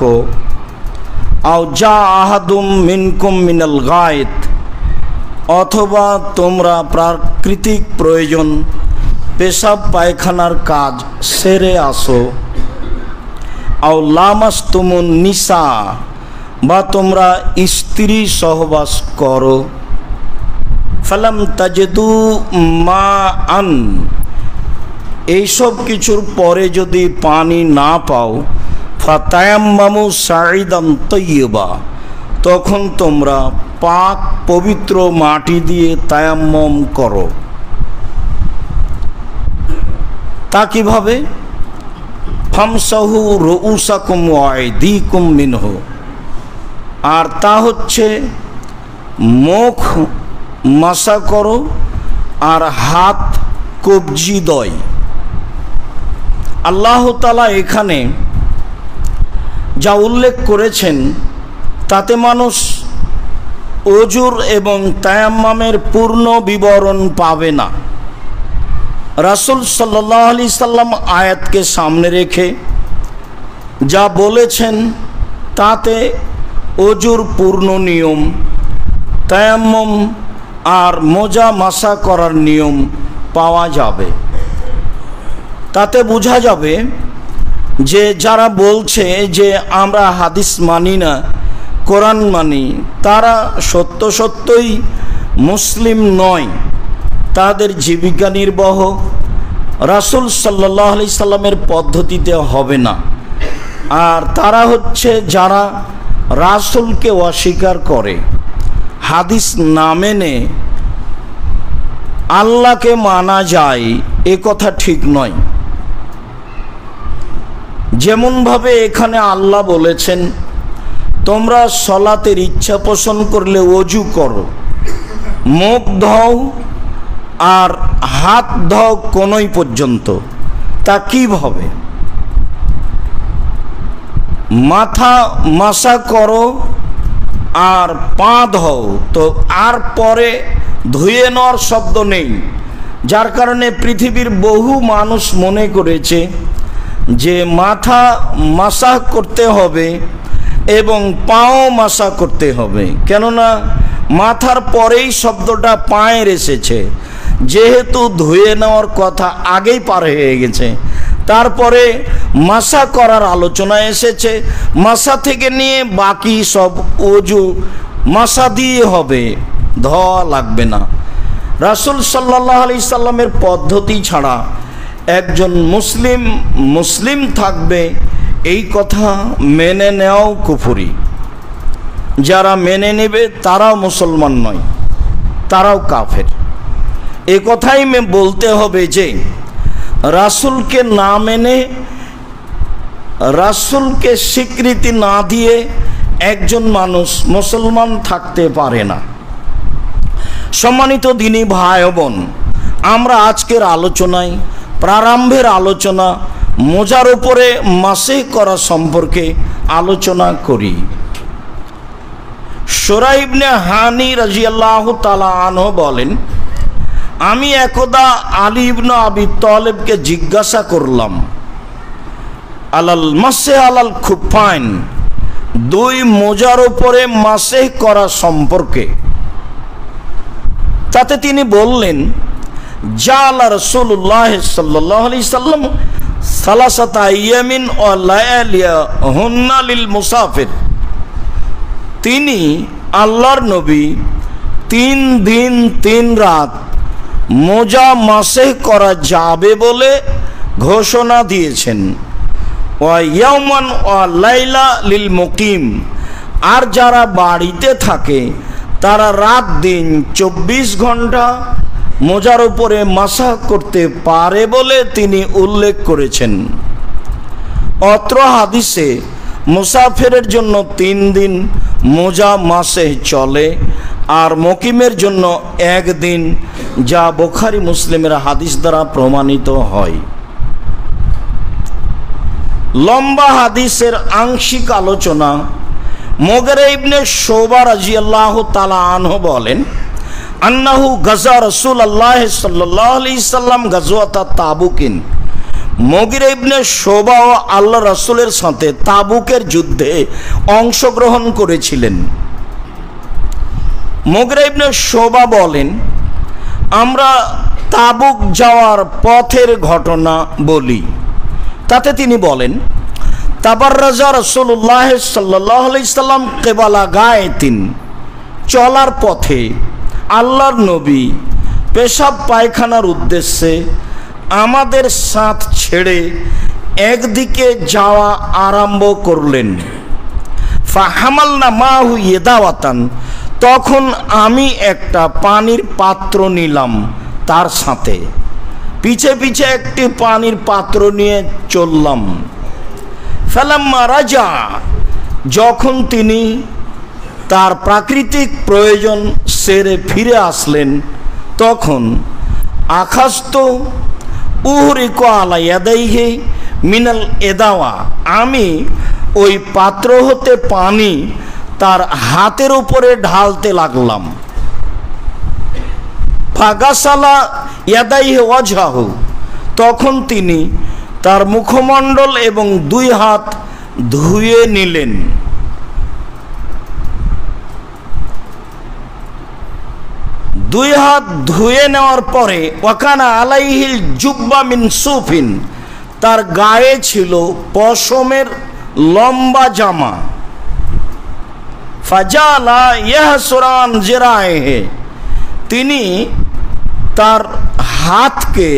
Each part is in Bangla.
को আও যা আহাদুম মিনকুম মিনাল গায়েত, অথবা তোমরা প্রাকৃতিক প্রয়োজন পেশাব পায়খানার কাজ সেরে আসো। আও লামাস্তুমুন নিসা, বা তোমরা স্ত্রী সহবাস করো। ফালাম তাজিদু মাআন, এইসব কিছুর পরে যদি পানি না পাও, ফাতায়াম্মামু সাঈদান তাইয়্যিবা, তখন তোমরা পাক পবিত্র মাটি দিয়ে তায়াম্মম করো। তা কিভাবে? ফামসাহু রুউসাকুম ওয়া আইদিকুম মিনহু, আর তা হচ্ছে মুখ মাসা করো আর হাত কবজি দয়। আল্লাহ তাআলা এখানে যা উল্লেখ করেছেন তাতে মানুষ ওজুর এবং তায়াম্মামের পূর্ণ বিবরণ পাবে না। রাসূল সাল্লাল্লাহু আলাইহি সাল্লাম আয়াতকে সামনে রেখে যা বলেছেন তাতে ওজুর পূর্ণ নিয়ম, তায়াম্মুম আর মোজা মাসা করার নিয়ম পাওয়া যাবে। তাতে বোঝা যাবে যে যারা বলছে যে আমরা হাদিস মানি না, কোরআন মানি, তারা সত্য সত্যই মুসলিম নয়, তাদের জীবিকা নির্বাহ রাসূল সাল্লাল্লাহু আলাইহি সাল্লামের পদ্ধতিতে হবে না। আর তারা হচ্ছে যারা রাসূলকে অস্বীকার করে, হাদিস না মেনে আল্লাহকে মানা যায় এ কথা ঠিক নয়। যেমনভাবে এখানে আল্লাহ বলেছেন তোমরা সলাতের ইচ্ছা পোষণ করলে ওযু করো, মুখ ধোও আর হাত ধোও কোনই পর্যন্ত। তা কিভাবে? মাথা মাসা করো আর পা ধোও, তো আর পরে ধুয়ে নেওয়ার শব্দ নেই, যার কারণে পৃথিবীর বহু মানুষ মনে করেছে যে মাথা মাসা করতে হবে এবং পাও মাসা করতে হবে, কেননা মাথার পরেই শব্দটা পায়ের এসেছে, যেহেতু ধুয়ে নেওয়ার কথা আগেই পার হয়ে গেছে। তারপরে মাসা করার আলোচনা এসেছে, মাসা থেকে নিয়ে বাকি সব ওযু মাসা দিয়ে হবে, ধোয়া লাগবে না। রাসূল সাল্লাল্লাহু আলাইহি সাল্লামের পদ্ধতি ছাড়া একজন মুসলিম মুসলিম থাকবে এই কথা মেনে নেওয়াও কুফরি। যারা মেনে নেবে তারাও মুসলমান নয়, তারাও কাফের। এ কথাই বলতে হবে যে রাসূলকে না মেনে, রাসূলকে স্বীকৃতি না দিয়ে একজন মানুষ মুসলমান থাকতে পারে না। সম্মানিত দিনী ভাই বোন, আমরা আজকের আলোচনায় প্রারম্ভের আলোচনা মোজার উপরে মাসেহ করা সম্পর্কে আলোচনা করি। শুরা ইবনে হানি রাদিয়াল্লাহু তাআলা আনহু বলেন, আমি একদা আলী ইবনে আবি তালেবকে জিজ্ঞাসা করলাম আলাল মাসেহ আলাল খুফাইন, দুই মোজার উপরে মাসেহ করা সম্পর্কে। তাতে তিনি বললেন, জাআলা রাসূলুল্লাহ সাল্লাল্লাহু আলাইহি সাল্লাম সালাসাতা আইয়ামিন ওয়া লায়ালিয়াহুন্না লিল মুসাফির, তিনি আল্লাহর নবী 3 দিন 3 রাত মোজা মাসেহ করা যাবে বলে ঘোষণা দিয়েছেন। ওয়া ইয়াওমান ওয়া লাইলা লিল মুকিম, আর যারা বাড়িতে থাকে তারা রাত দিন 24 ঘন্টা মোজার উপরে মাসা করতে পারে বলে তিনি উল্লেখ করেছেন। অত্র হাদিসে মুসাফিরের জন্য 3 দিন মোজা মাসেহ চলে আর মুকিমের জন্য 1 দিন, যা বুখারী মুসলিমের হাদিস দ্বারা প্রমাণিত হয়। লম্বা হাদিসের আংশিক আলোচনা। মুগিরা ইবনে শুবা রাদিয়াল্লাহু তাআলা আনহু বলেন, আন্নাহু গাজা রাসূলুল্লাহ সাল্লাল্লাহু আলাইহি সাল্লাম গাজওয়াতা তাবুকিন, মুগিরা ইবনে শোবা ও আল্লাহ রাসূলের সাথে তাবুকের যুদ্ধে অংশগ্রহণ করেছিলেন। মুগিরা ইবনে শোবা বলেন, আমরা তাবুক যাওয়ার পথের ঘটনা বলি। তাতে তিনি বলেন, তাবাররাজা রাসূলুল্লাহ সাল্লাল্লাহু আলাইহি সাল্লাম কিবালা গায়েতিন, চলার পথে আল্লাহর নবী পেশাব পায়খানার উদ্দেশ্যে আমাদের সাথ ছেড়ে একদিকে যাওয়া আরম্ভ করলেন। ফাহামালনা মাহু ইদাওয়াতান, তখন আমি একটা পানির পাত্র নিলাম তার সাথে, পিছে পিছে একটি পানির পাত্র নিয়ে চললাম। ফালাম্মা রাজা, যখন তিনি তার প্রাকৃতিক প্রয়োজন সেরে ফিরে আসলেন, তখন আখাস্ত উহরিকু আলা ইয়াদাইহি মিনাল এদাওয়া, আমি ওই পাত্র হতে পানি তার হাতের উপরে ঢালতে লাগলাম। ফাগাসালা ইয়াদাইহি ওয়াজহাহু, তখন তিনি তার মুখমণ্ডল এবং দুই হাত ধুয়ে নিলেন। দুই হাত ধুয়ে নেওয়ার পরে ওয়াকানা আলাইহিল জুব্বা মিন সুফিন, তার গায়ে ছিল পশমের লম্বা জামা। ফাজালা ইয়াহসুরান জিরাইহি, তিনি তার হাতকে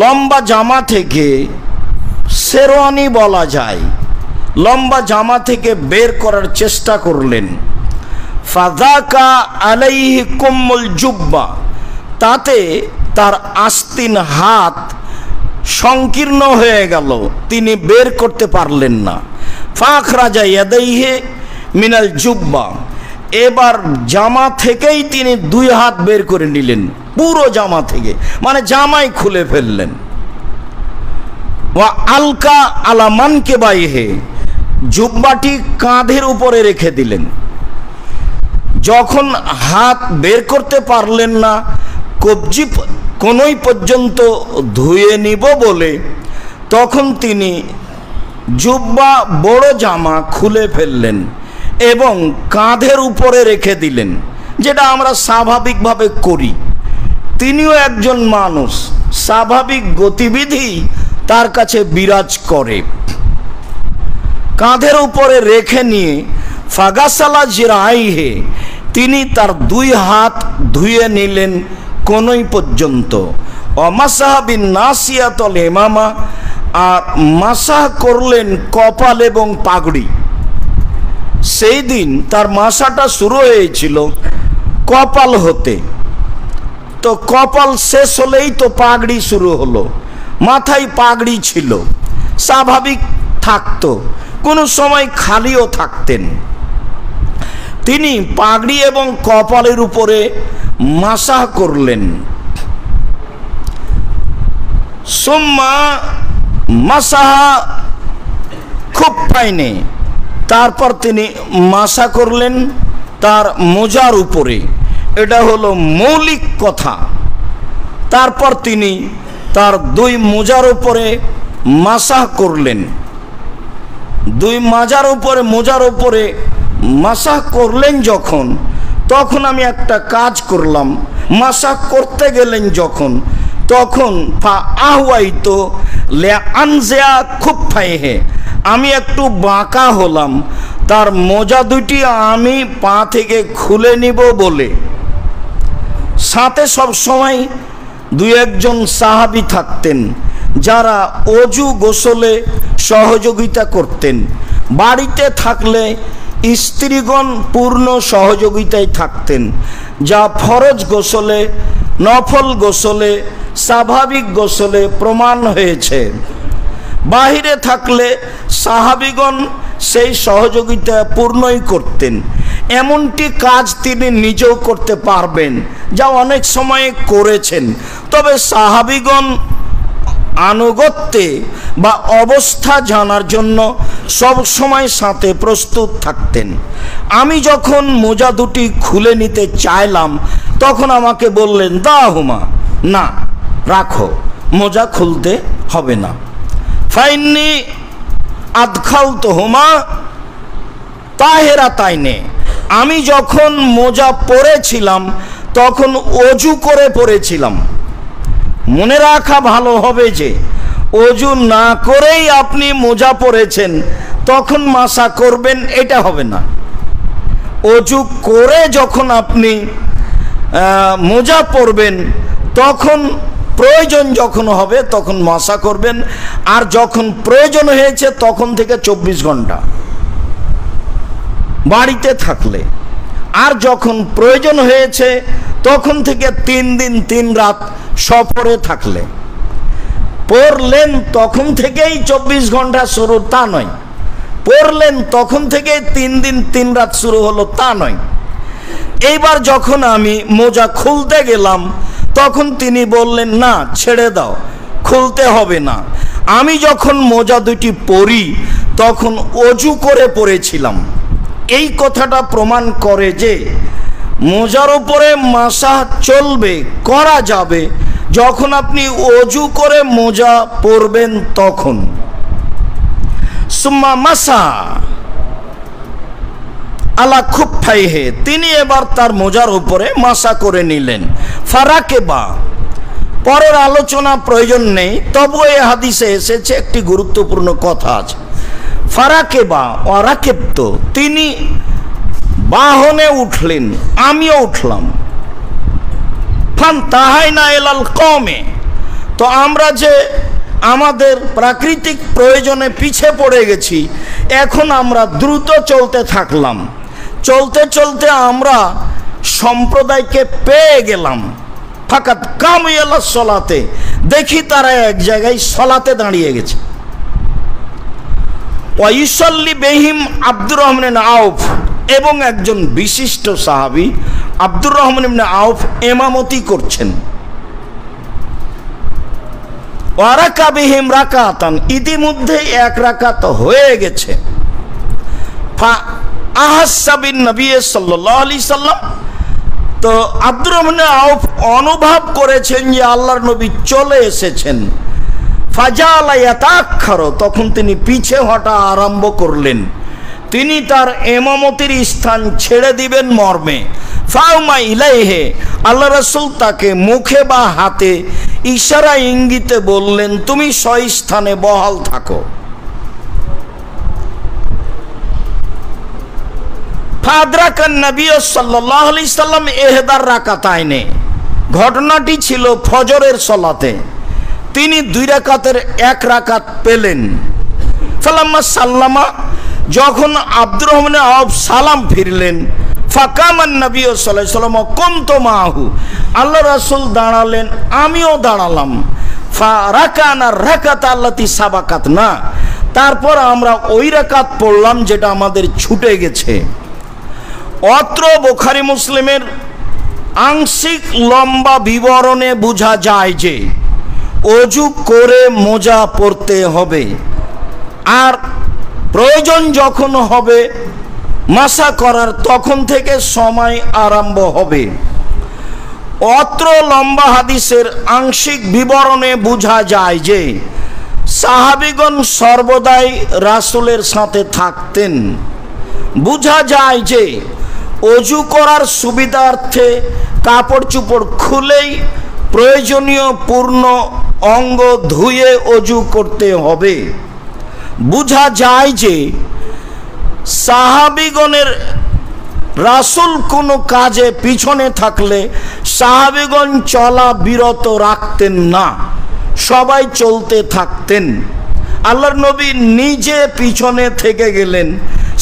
লম্বা জামা থেকে, শেরওয়ানি বলা যায়, লম্বা জামা থেকে বের করার চেষ্টা করলেন। ফাযাকা আলাইহি কুম্মুল জুব্বা, তাতে তার আস্তিন হাত সংকীর্ণ হয়ে গেল, তিনি বের করতে পারলেন না। ফাখরাজা ইয়াদাইহি মিনাল জুব্বা, এবার জামা থেকেই তিনি দুই হাত বের করে নিলেন, পুরো জামা থেকে, মানে জামাই খুলে ফেললেন। ওয়া আলকা আলা মানকিবাইহি, জুব্বাটি কাঁধের উপরে রেখে দিলেন। যখন হাত বের করতে পারলেন না, কবজি কোনই পর্যন্ত ধুয়ে নিব বলে, তখন তিনি জুব্বা বড় জামা খুলে ফেললেন এবং কাঁধের উপরে রেখে দিলেন, যেটা আমরা স্বাভাবিকভাবে করি। তিনিও একজন মানুষ, স্বাভাবিক গতিবিধি তার কাছে বিরাজ করে। কাঁধের উপরে রেখে নিয়ে ফাগাসালা জিরাইহি, তিনি তার দুই হাত ধুয়ে নিলেন কোনই পর্যন্ত। অমাসাহা বিন নাসিয়াতুল ইমামা, আর মাসাহ করলেন কপাল এবং পাগড়ি। সেই দিন তার মাসাটা শুরু হয়েছিল কপাল হতে, তো কপাল শেষ হলেই তো পাগড়ি শুরু হলো। মাথায় পাগড়ি ছিল, স্বাভাবিক থাকতো, কোনো সময় খালিও থাকতেন। তিনি পাগড়ি এবং কপালের উপরে মাসাহ করলেন। সুম্মা মাসাহা খুফাইনে, তারপর তিনি মাসা করলেন তার মোজার উপরে, এটা হলো মৌলিক কথা। তারপর তিনি তার দুই মোজার উপরে মাসাহ করলেন। দুই মোজার উপরে মাসাহ করলেন যখন, তখন আমি একটা কাজ করলাম। মাসাহ করতে গেলেন যখন, তখন ফা আহওয়াইতো লিআনজিয়া খুফাইহি, আমি একটু বাঁকা হলাম তার মোজা দুটি আমি পা থেকে খুলে নিব বলে। সাথে সব সময় দুই একজন সাহাবী থাকতেন যারা অজু গোসলে সহযোগিতা করতেন। বাড়িতে থাকলে স্ত্রীগণ পূর্ণ সহযোগিতায় থাকতেন, যা ফরজ গোসলে, নফল গোসলে, স্বাভাবিক গোসলে প্রমাণ হয়েছে। বাহিরে থাকলে সাহাবীগণ সেই সহযোগিতা পূর্ণই করতেন। এমনটি কাজ তিনি নিজেও করতে পারবেন, যা অনেক সময় করেছেন। তবে সাহাবীগণ আনুগত্যে বা অবস্থা জানার জন্য সব সময় সাথে প্রস্তুত থাকতেন। আমি যখন মোজা দুটি খুলে নিতে চাইলাম, তখন আমাকে বললেন দাহুমা, না রাখো, মোজা খুলতে হবে না। ফাইন্নি আদখালতুহুমা তাহেরাতাইনে, আমি যখন মোজা পরেছিলাম তখন অজু করে পরেছিলাম। মনে রাখা ভালো হবে যে অজু না করেই আপনি মোজা পরেছেন তখন মাসা করবেন, এটা হবে না। অজু করে যখন আপনি মোজা পরবেন তখন প্রয়োজন যখন হবে তখন মাসা করবেন। আর যখন প্রয়োজন হয়েছে তখন থেকে 24 ঘন্টা বাড়িতে থাকলে, আর যখন প্রয়োজন হয়েছে তখন থেকে 3 দিন 3 রাত সফরে থাকলে পড়লেন, তখন থেকেই 24 ঘন্টা শুরু তা নয়। পড়লেন তখন থেকে 3 দিন 3 রাত শুরু হলো তা নয়। এইবার যখন আমি মোজা খুলতে গেলাম তখন তিনি বললেন, না ছেড়ে দাও, খুলতে হবে না। আমি যখন মোজা দুটি পরি তখন অজু করে পরেছিলাম। এই কথাটা প্রমাণ করে যে মোজার উপরে মাসা চলবে, করা যাবে যখন আপনি অজু করে মোজা পরবেন তখন। সুম্মা মাসা আলা খুফাইহে, তিনি এবার তার মোজার উপরে মাসা করে নিলেন। ফারাকেবা, পরের আলোচনা প্রয়োজন নেই, তবু এই হাদিসে এসেছে একটি গুরুত্বপূর্ণ কথা আছে। ফারাকেবা ওয়ারাকেবত, তিনি বাহনে উঠলেন, আমিও উঠলাম। ফান তাহাইনা ইলাল কওমে, তো আমরা যে আমাদের প্রাকৃতিক প্রয়োজনে পিছে পড়ে গেছি, এখন আমরা দ্রুত চলতে থাকলাম। চলতে চলতে আমরা সম্প্রদায়কে পেয়ে গেলাম। ফাকাত কামু ইলা সলাতে, দেখি তারা এক জায়গায় সলাতে দাঁড়িয়ে গেছে। ওয়াইসাল্লি বেহিম আব্দুর রহমান ইবনে আউফ, এবং একজন বিশিষ্ট সাহাবী আব্দুর রহমান ইবনে আউফ ইমামতি করছেন। ওয়ারাকা বিহিম রাকাতান, ইতিমধ্যে 1 রাকাত হয়ে গেছে। ফা আহাসাবিন নবী সাল্লাল্লাহু আলাইহি সাল্লাম, তো আব্দুর রহমান আউফ অনুভব করেছেন যে আল্লাহর নবী চলে এসেছেন। ফাজালা ইয়াতাখারু, তখন তিনি পিছে হটা আরম্ভ করলেন। তিনি তার ইমামতির স্থান ছেড়ে দিবেন মর্মে। ফাউমা ইলাইহে, আল্লাহ রাসূল তাকে মুখে বা হাতে ইশারা ইঙ্গিতে বললেন, তুমি স্থানে বহাল থাকো। ফাদরাকান নবী সাল্লাল্লাহু আলাইহি সাল্লাম ইহদার রাকাতাইনে, ঘটনাটি ছিল ফজরের সালাতে। তিনি 2 রাকাতের 1 রাকাত পেলেন। ফালাম্মা সাল্লামা, যখন আব্দুর রহমান আউফ সালাম ফিরলেন, ফাকামান নবী সাল্লাল্লাহু আলাইহি ওয়াসাল্লাম কুমতু মাহু, আল্লাহ রাসূল দাঁড়ালেন, আমিও দাঁড়ালাম। ফারাকানা রাকাত আল্লাতি সাবাকাতনা, তারপর আমরা ওই রাকাত পড়লাম যেটা আমাদের ছুটে গেছে। অত্র বুখারী মুসলিমের আংশিক লম্বা বিবরণে বোঝা যায় যে অজু করে মোজা পরতে হবে, আর প্রয়োজন যখন হবে মাসা করার তখন থেকে সময় আরম্ভ হবে। অত্র লম্বা হাদিসের আংশিক বিবরণে বোঝা যায় যে সাহাবীগণ সর্বদাই রাসূলের সাথে থাকতেন। বোঝা যায় যে অজু করার সুবিধার্থে কাপড় চোপড় খুলেই প্রয়োজনীয় পূর্ণ অঙ্গ ধুয়ে অজু করতে হবে। বোঝা যায় যে সাহাবীগণের রাসূল কোনো কাজে পিছনে থাকলে সাহাবীগণ চলা বিরত রাখতেন না, সবাই চলতে থাকতেন। আল্লাহর নবী নিজে পিছনে থেকে গেলেন,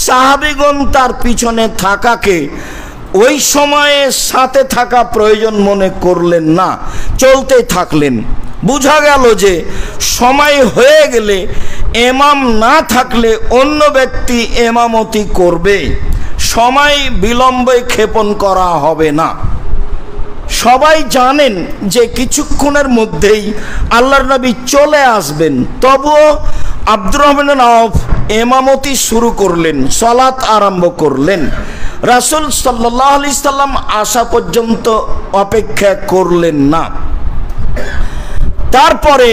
সাহাবীগণ তার পিছনে থাকাকে ওই সময়ে সাথে থাকা প্রয়োজন মনে করলেন না, চলতে থাকলেন। বোঝা গেল যে সময় হয়ে গেলে ইমাম না থাকলে অন্য ব্যক্তি ইমামতি করবে, সময় বিলম্বে ক্ষেপণ করা হবে না। সবাই জানেন যে কিছুক্ষণের মধ্যেই আল্লাহর নবী চলে আসবেন, তবুও আব্দুর রহমান আউফ ইমামতি শুরু করলেন, সালাত আরম্ভ করলেন। রাসূল সাল্লাল্লাহু আলাইহি সাল্লাম আসা পর্যন্ত অপেক্ষা করলেন না। তারপরে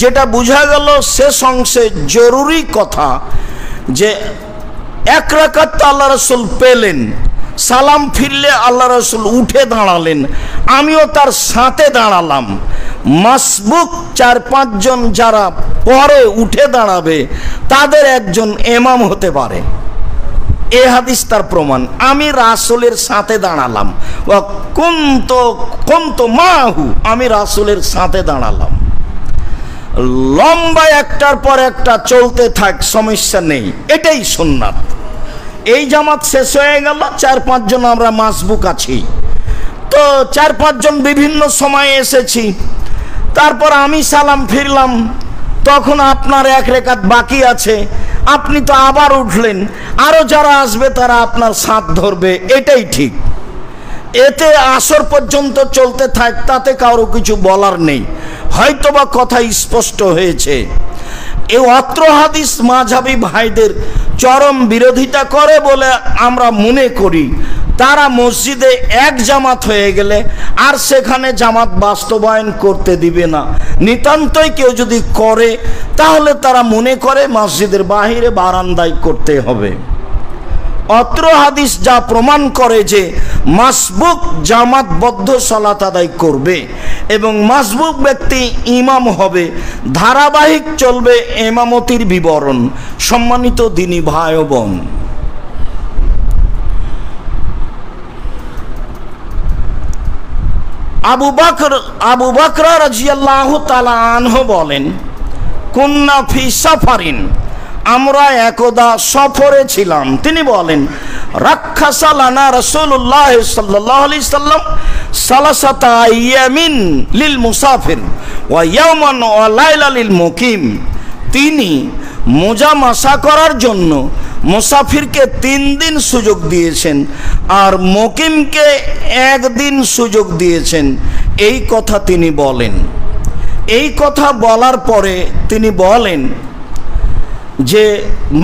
যেটা বোঝা গেল শেষ অংশে জরুরি কথা যে এক রাকাত আল্লাহ রসুল পেলেন, সালাম ফিরলে আল্লাহ রসুল উঠে দাঁড়ালেন, আমিও তার সাথে দাঁড়ালাম। মাসবুক 4-5 জন যারা পরে উঠে দাঁড়াবে তাদের একজন ইমাম হতে পারে, এ হাদিস তার প্রমাণ। আমি রাসূলের সাথে দাঁড়ালাম, কুনতু মাহু, আমি রাসূলের সাথে দাঁড়ালাম। লম্বা একটার পর একটা চলতে থাক, সমস্যা নেই, এটাই সুন্নাত। এই জামাত শেষ হয়ে গেল, 4-5 জন আমরা মাসবুক আছি, তো 4-5 জন বিভিন্ন সময়ে এসেছি। তারপর আমি সালাম ফিরলাম, তখন আপনার 1 রাকাত বাকি আছে, আপনি তো আবার উঠলেন, আরো যারা আসবে তারা আপনার সাথ ধরবে, এটাই ঠিক। এতে আসর পর্যন্ত চলতে থাক, তাতে কারো কিছু বলার নেই, হয়তোবা কথা স্পষ্ট হয়েছে। এই অত্র হাদিস মাযহাবী ভাইদের চরম বিরোধিতা করে বলে আমরা মনে করি তারা মসজিদে এক জামাত হয়ে গেলে আর সেখানে জামাত বাস্তবায়ন করতে দিবে না। নিতান্তই কেউ যদি করে তাহলে তারা মনে করে মসজিদের বাহিরে বারান্দায় করতে হবে। অত্র হাদিস যা প্রমাণ করে যে মাসবুক জামাতবদ্ধ সালাত আদায় করবে এবং মাসবুক ব্যক্তি ইমাম হবে, ধারাবাহিক চলবে ইমামতির বিবরণ। সম্মানিত দিনী ভাই ও বোন, আবু বকর রাদিয়াল্লাহু তাআলা আনহু বলেন, কুন্না ফি সাফারিন, আমরা একদা সফরে ছিলাম। তিনি বলেন, রাখাসা লানা রাসূলুল্লাহ সাল্লাল্লাহু আলাইহি সাল্লাম সালাসাতা আইয়ামিন লিল মুসাফির ওয়া ইয়াওমান ওয়া লাইলা লিল মুকিম। তিনি মোজা মাসা করার জন্য মুসাফিরকে 3 দিন সুযোগ দিয়েছেন আর মুকিমকে 1 দিন সুযোগ দিয়েছেন, এই কথা তিনি বলেন। এই কথা বলার পরে তিনি বলেন যে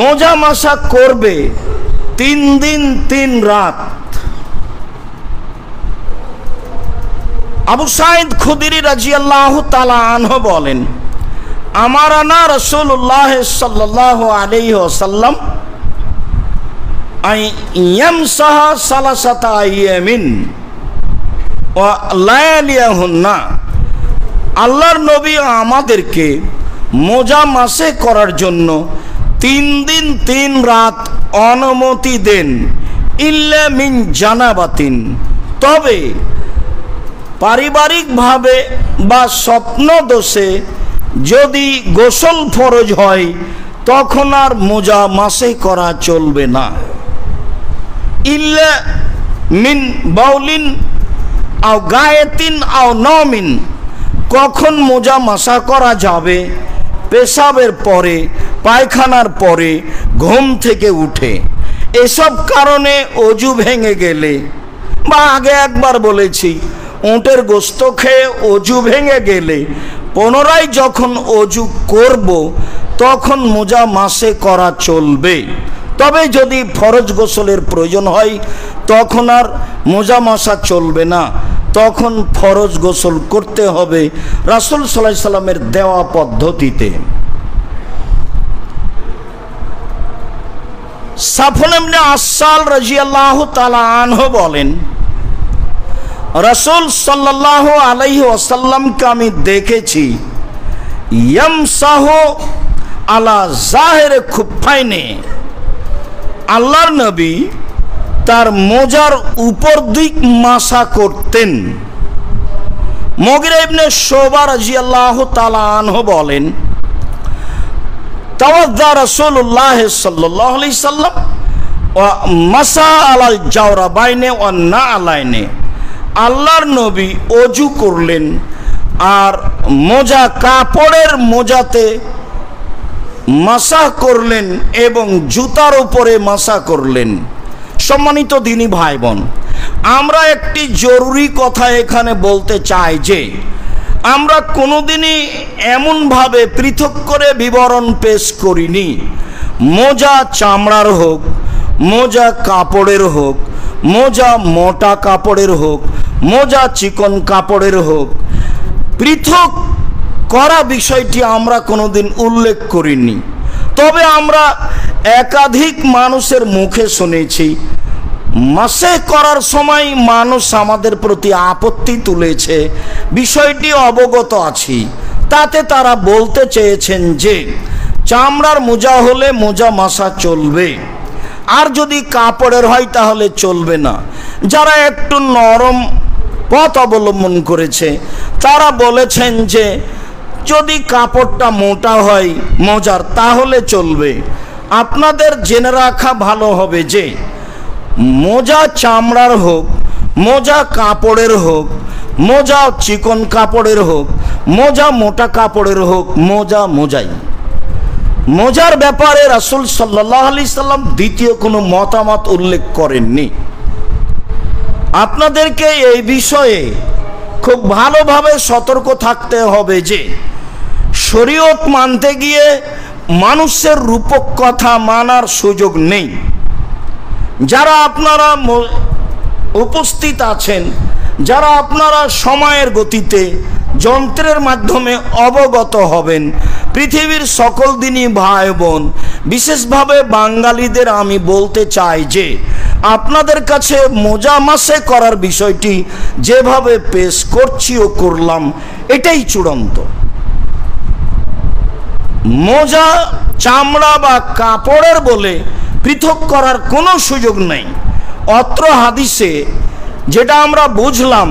মোজা মাসা করবে 3 দিন 3 রাত। আবু সাঈদ খুদরি রাদিয়াল্লাহু তাআলা আনহু বলেন, আমারানা রাসূলুল্লাহ সাল্লাল্লাহু আলাইহি ওয়াসাল্লাম আই ইয়ামসাহা সালাসাতা আইয়ামিন ওয়া লায়ালিয়াহুন্না। আল্লাহর নবী আমাদেরকে মোজা মাসে করার জন্য 3 দিন 3 রাত অনুমতি দেন, ইল্লা মিন জানাবাতিন, তবে পারিবারিকভাবে বা স্বপ্ন দোষে যদি গোসল ফরজ হয় তখন আর মোজা মাসে করা চলবে না। ইল্লা মিন বাউলিন আও গায়েতিন আও নমিন, কখন মোজা মাসা করা যাবে? পেশাবের পরে, পায়খানার পরে, ঘুম থেকে উঠে, এসব কারণে অজু ভেঙে গেলে, বা আগে একবার বলেছি উটের গোস্ত খেয়ে অজু ভেঙে গেলে পুনরায় যখন অজু করব তখন মোজা মাসে করা চলবে। তবে যদি ফরজ গোসলের প্রয়োজন হয় তখন আর মোজা মাসা চলবে না, তখন ফরজ গোসল করতে হবে রাসূল সাল্লাল্লাহু আলাইহি সাল্লামের দেওয়া পদ্ধতিতে। সাফওয়ান ইবনে আসাল রাদিয়াল্লাহু তাআলা আনহু বলেন, রাসূল সাল্লাল্লাহু আলাইহি ওয়াসাল্লামকে আমি দেখেছি ইয়ামসাহু আলা জাহিরে খুফাইনে, আল্লাহর নবী তার মোজার উপর দিক মাসা করতেন। মুগিরা ইবনে শুবা রাদিয়াল্লাহু তাআলা আনহু বলেন, তাওয়াজ্জা রাসূলুল্লাহ সাল্লাল্লাহু আলাইহি সাল্লাম ওয়া মাসা আলাল জাওরাবাইনে ওয়া নাআলাইনে, আল্লাহর নবী অজু করলেন আর মোজা, কাপড়ের মোজাতে মাসা করলেন এবং জুতার উপরে মাসা করলেন। সম্মানিত দিনী ভাই বোন, আমরা একটি জরুরি কথা এখানে বলতে চাই যে আমরা কোনোদিনই এমনভাবে পৃথক করে বিবরণ পেশ করিনি। মোজা চামড়ার হোক, মোজা কাপড়ের হোক, মোজা মোটা কাপড়ের হোক, মোজা চিকন কাপড়ের হোক, পৃথক করা বিষয়টি আমরা কোনোদিন উল্লেখ করিনি। তবে আমরা একাধিক মানুষের মুখে শুনেছি মাসে করার সময় মানুষ আমাদের প্রতি আপত্তি তুলেছে, বিষয়টি অবগত আছি। তাতে তারা বলতে চেয়েছেন যে চামড়ার মোজা হলে মোজা মাসা চলবে, আর যদি কাপড়ের হয় তাহলে চলবে না। যারা একটু নরম পথ অবলম্বন করেছে তারা বলেছেন যে যদি কাপড়টা মোটা হয় মোজার তাহলে চলবে। আপনাদের জেনে রাখা ভালো হবে যে মোজা চামড়ার হোক, মোজা কাপড়ের হোক, মোজা চিকন কাপড়ের হোক, মোজা মোটা কাপড়ের হোক, মোজা মোজাই। মোজার ব্যাপারে রাসূল সাল্লাল্লাহু আলাইহি সাল্লাম দ্বিতীয় কোনো মতামত উল্লেখ করেননি। আপনাদেরকে এই বিষয়ে খুব ভালোভাবে সতর্ক থাকতে হবে যে শরীয়ত মানতে গিয়ে মানুষের রূপক কথা মানার সুযোগ নেই। যারা আপনারা উপস্থিত আছেন, যারা আপনারা সময়ের গতিতে যন্ত্রের মাধ্যমে অবগত হবেন, পৃথিবীর সকল দিনই ভাই বোন, বিশেষভাবে বাঙালিদের আমি বলতে চাই যে আপনাদের কাছে মোজা মাসে করার বিষয়টি যেভাবে পেশ করছি ও করলাম এটাই চূড়ান্ত। মোজা চামড়া বা কাপড়ের বলে পৃথক করার কোনো সুযোগ নেই। অত্র হাদিসে যেটা আমরা বুঝলাম,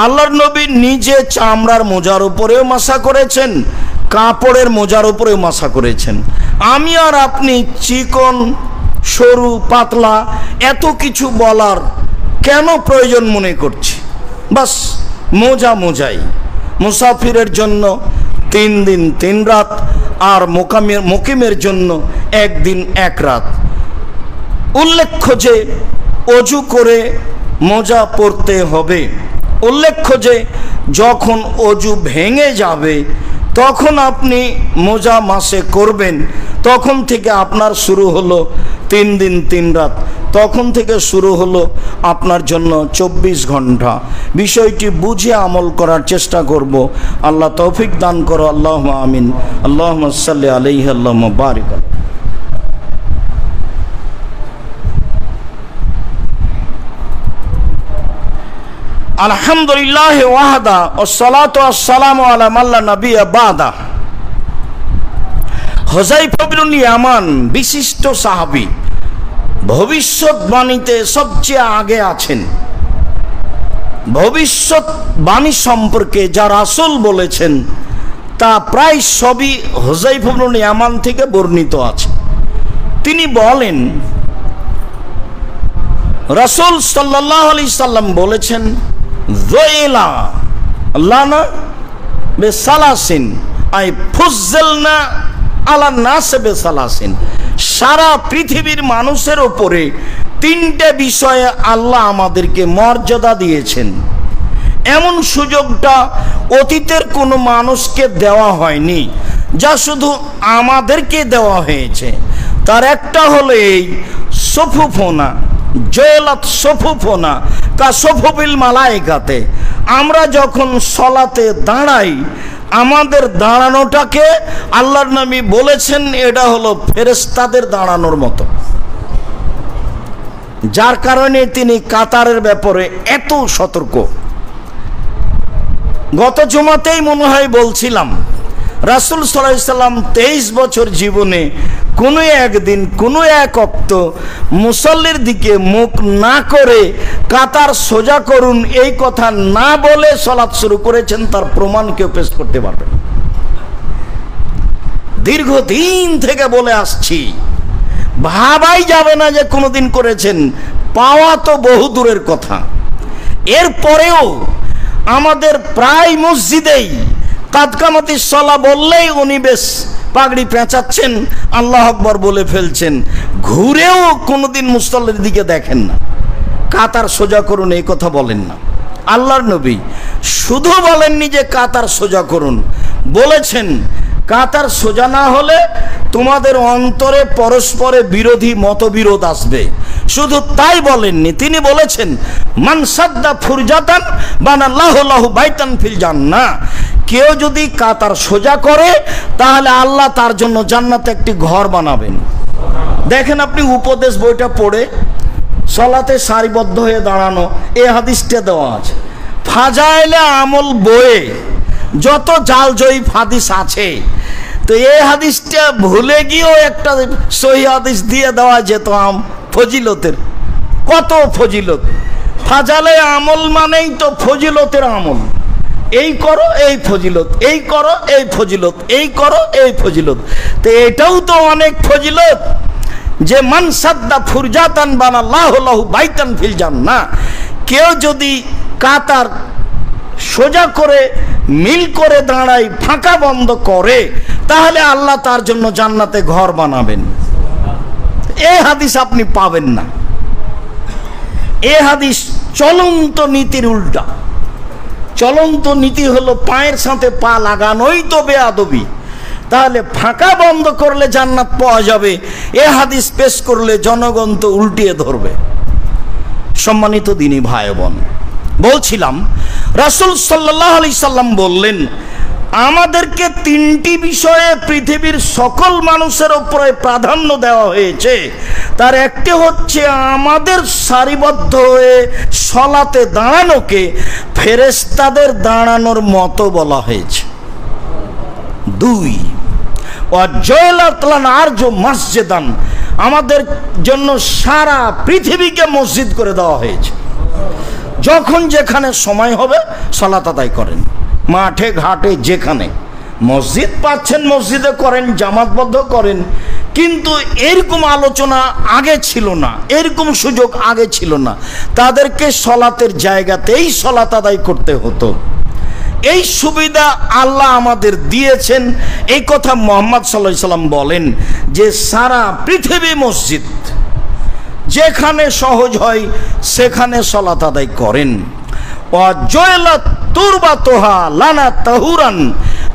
আল্লাহর নবী নিজে চামড়ার মোজার উপরেও মাসা করেছেন, কাপড়ের মোজার উপরেও মাসা করেছেন। আমি আর আপনি চিকন সরু পাতলা এত কিছু বলার কেন প্রয়োজন মনে করছি? বাস মোজা মোজাই। মুসাফিরের জন্য 3 দিন 3 রাত, আর মুকিমের জন্য 1 দিন 1 রাত। উল্লেখ্য যে অজু করে মোজা পরতে হবে। উল্লেখ্য যে যখন অজু ভেঙে যাবে তখন আপনি মোজা মাসে করবেন, তখন থেকে আপনার শুরু হলো 3 দিন 3 রাত, তখন থেকে শুরু হলো আপনার জন্য 24 ঘন্টা। বিষয়টি বুঝে আমল করার চেষ্টা করব। আল্লাহ তৌফিক দান করো। আল্লাহুম্মা আমিন। আল্লাহুম্মা সাল্লি আলাইহি আল্লাহুম্মা বারিক। আলহামদুলিল্লাহ ওয়াহদা ওয়াসসালাতু ওয়াসসালামু আলা মান লা নাবিয়্যা বাদা। হুযায়ফা ইবনে ইয়ামান বিশিষ্ট সাহাবী, ভবিষ্যৎবাণীতে সবচেয়ে আগে আছেন। ভবিষ্যৎবাণী সম্পর্কে যা রাসূল বলেছেন তা প্রায় সবই হুযায়ফা ইবনে ইয়ামান থেকে বর্ণিত আছে। তিনি বলেন রাসূল সাল্লাল্লাহু আলাইহি সাল্লাম বলেছেন, যইলা লানা বিসালাসিন আই ফুজ্জালনা আলা নাস বিসালাসিন। সারা পৃথিবীর মানুষের উপরে 3টে বিষয়ে আল্লাহ আমাদেরকে মর্যাদা দিয়েছেন। এমন সুযোগটা অতীতের কোনো মানুষকে দেওয়া হয়নি, যা শুধু আমাদেরকে দেওয়া হয়েছে। তার একটা হলো এই সফুফোনা, জয়লাত সফুফোনা কা সফুবিল মালাইকাতে। আমরা যখন সলাতে দাঁড়াই, আমাদের দাঁড়ানোটাকে আল্লাহর নবী বলেছেন এটা হলো ফেরেশতাদের দাঁড়ানোর মতো। যার কারণে তিনি কাতারের ব্যাপারে এত সতর্ক। গত জুমাতেই মনে হয় বলছিলাম, রাসূল সাল্লাল্লাহু আলাইহি সাল্লাম 23 বছর জীবনে কোনো একদিন কোনো এক ওয়াক্ত মুসল্লির দিকে মুখ না করে কাতার সোজা করুন এই কথা না বলে সালাত শুরু করেছেন। তার প্রমাণ কেউ পেশ করতে পারবে না। দীর্ঘদিন থেকে বলে আসছি, ভাবাই যাবে না যে কোনোদিন করেছেন, পাওয়া তো বহু দূরের কথা। এরপরেও আমাদের প্রায় মসজিদেই কাদকামাতি সলা বললেই উনি বেশ পাগড়ি পেঁচাচ্ছেন, আল্লাহ আকবর বলে ফেলছেন, ঘুরেও কোনোদিন মুসল্লির দিকে দেখেন না। কাতার সোজা করুন এই কথা বলেন না। আল্লাহর নবী শুধু বলেননি যে কাতার সোজা করুন, বলেছেন কাতার সোজা না হলে তোমাদের অন্তরে পরস্পরে বিরোধী মতবিরোধ আসবে। শুধু তাই বলেননি, তিনি বলেছেন মান সাদ্দা ফুরজাতান বানাল্লাহু লাহু বাইতান ফিল জান্নাহ। কেউ যদি কাতার সোজা করে তাহলে আল্লাহ তার জন্য জান্নাতে একটি ঘর বানাবেন। দেখেন আপনি উপদেশ বইটা পড়ে সলাতে সারিবদ্ধ হয়ে দাঁড়ানো, এই হাদিসটা দেওয়া আছে। ফাজাইলে আমল বইয়ে যত জাল জয়ীফ হাদিস আছে, তো এই হাদিসটা ভুলে গিয়েও একটা সহি হাদিস দিয়ে দেওয়া যেত ফজিলতের। কত ফজিলত! ফাজালে আমল মানেই তো ফজিলতের আমল। এই করো এই ফজিলত, এই করো এই ফজিলত, এই করো এই ফজিলত। তো এটাও তো অনেক ফজিলত যে মান সাদ্দা ফুরজাতান বানাল্লাহু লাহু বাইতান ফিল জান্নাহ। কেউ যদি কাতার সোজা করে মিল করে দাঁড়ায়, ফাঁকা বন্ধ করে, তাহলে আল্লাহ তার জন্য জান্নাতে ঘর বানাবেন। এই হাদিস আপনি পাবেন না। এই হাদিস চলন্ত নীতির উল্টা। চলন্ত নীতি হলো পায়ের সাথে পা লাগানোই তো বেয়াদবি। তাহলে ফাঁকা বন্ধ করলে জান্নাত পাওয়া যাবে, এ হাদিস পেশ করলে জনগণ তো উল্টিয়ে ধরবে। সম্মানিত দিনী ভাই বোন, বলছিলাম রাসূল সাল্লাল্লাহু আলাইহি সাল্লাম বললেন, আমাদেরকে তিনটি বিষয়ে পৃথিবীর সকল মানুষের উপরে প্রাধান্য দেওয়া হয়েছে। তার একটি হচ্ছে আমাদের সারিবদ্ধ হয়ে সলাতে দাঁড়ানোকে ফেরেশতাদের দাঁড়ানোর মতো বলা হয়েছে। 2, মসজিদান, আমাদের জন্য সারা পৃথিবীকে মসজিদ করে দেওয়া হয়েছে। যখন যেখানে সময় হবে সালাত আদায় করেন, মাঠে ঘাটে যেখানে মসজিদ পাচ্ছেন মসজিদে করেন, জামাতবদ্ধ করেন। কিন্তু এরকম আলোচনা আগে ছিল না, এরকম সুযোগ আগে ছিল না। তাদেরকে সলাতের জায়গাতেই সলাত আদায় করতে হতো। এই সুবিধা আল্লাহ আমাদের দিয়েছেন। এই কথা মুহাম্মদ সাল্লাল্লাহু আলাইহি সাল্লাম বলেন যে সারা পৃথিবী মসজিদ, যেখানে সহজ হয় সেখানে সলাত আদায় করেন।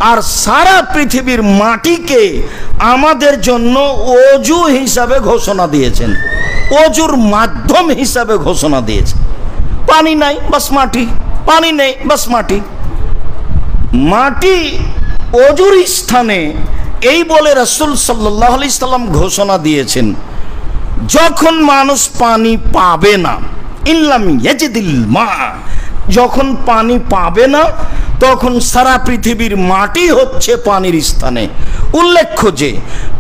আর সারা পৃথিবীর মাটিকে আমাদের জন্য অজু হিসাবে ঘোষণা দিয়েছেন, অজুর মাধ্যম হিসাবে ঘোষণা দিয়েছেন। পানি নাই বাস মাটি, পানি নেই বাস মাটি। মাটি অজুর স্থানে, এই বলে রাসূল সাল্লাল্লাহু আলাইহি সাল্লাম ঘোষণা দিয়েছেন, যখন মানুষ পানি পাবে না, ইল্লাম ইয়াজিদিল মা, যখন পানি পাবে না তখন সারা পৃথিবীর মাটি হচ্ছে পানির স্থানে। উল্লেখ্য যে